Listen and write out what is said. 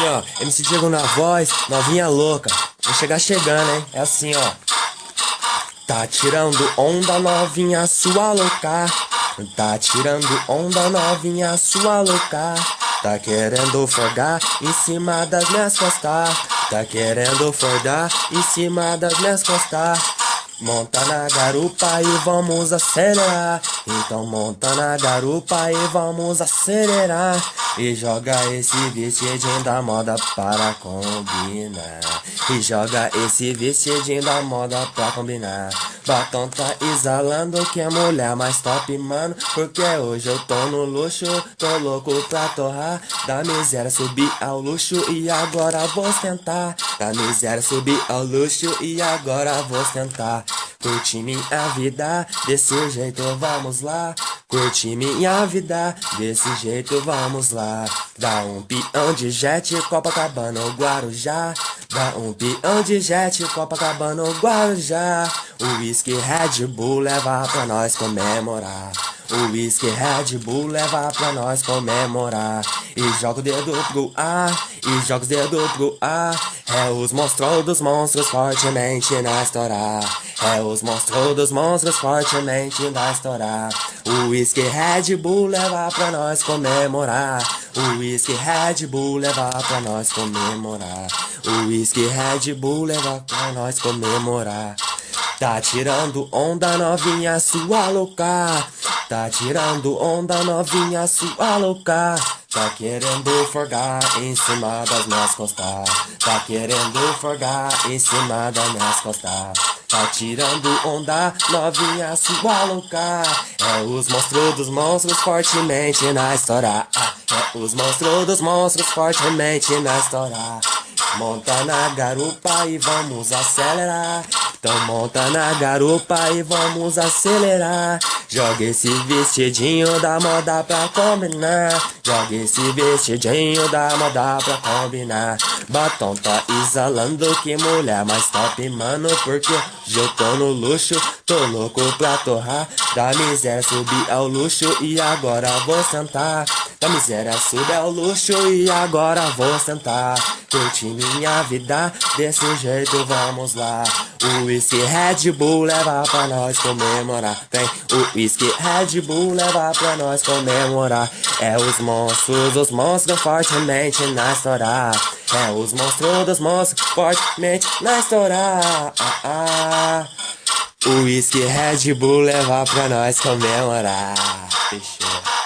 assim, ó. MC Diego na voz, novinha louca. Vou chegar chegando, hein? É assim, ó. Tá tirando onda, novinha, sua louca. Tá tirando onda, novinha, sua louca. Tá querendo folgar em cima das minhas costas. Tá querendo folgar em cima das minhas costas. Monta na garupa e vamos acelerar. Então monta na garupa e vamos acelerar. E joga esse vestidinho da moda para combinar. E joga esse vestidinho da moda pra combinar. Batom tá exalando que é mulher mais top, mano. Porque hoje eu tô no luxo, tô louco pra torrar. Da miséria subir ao luxo e agora vou ostentar. Da miséria subir ao luxo e agora vou ostentar. Curti minha vida, desse jeito vamos lá. Curti minha vida, desse jeito vamos lá. Dá um peão de jet, Copacabana ou Guarujá. Dá um peão de jet, Copacabana ou Guarujá. O whisky Red Bull leva pra nós comemorar. O whisky Red Bull leva pra nós comemorar. E joga o dedo pro ar, e joga os dedos pro ar. É os monstros dos monstros fortemente na estourar. É os monstros dos monstros fortemente na estourar. O whisky Red Bull leva pra nós comemorar. O whisky Red Bull leva pra nós comemorar. O whisky Red Bull leva pra nós comemorar. Tá tirando onda, novinha, sua louca. Tá tirando onda, novinha, sua louca. Tá querendo folgar em cima das minhas costas. Tá querendo folgar em cima das minhas costas. Tá tirando onda, novinha, sua louca. É os monstros dos monstros fortemente na história. É os monstros dos monstros fortemente na história. Monta na garupa e vamos acelerar. Então monta na garupa e vamos acelerar. Joga esse vestidinho da moda pra combinar. Joga esse vestidinho da moda pra combinar. Batom tá exalando que mulher mais top, mano. Porque hoje eu tô no luxo, tô louco pra torrar. Da miséria subi ao luxo e agora vou sentar. Da miséria subi ao luxo e agora vou sentar. Curti minha vida, desse jeito vamos lá. O whisky Red Bull leva pra nós comemorar. Vem, o whisky Red Bull leva pra nós comemorar. É os monstros fortemente na história. É os monstros dos monstros fortemente na história. O whisky Red Bull leva pra nós comemorar. Fechou.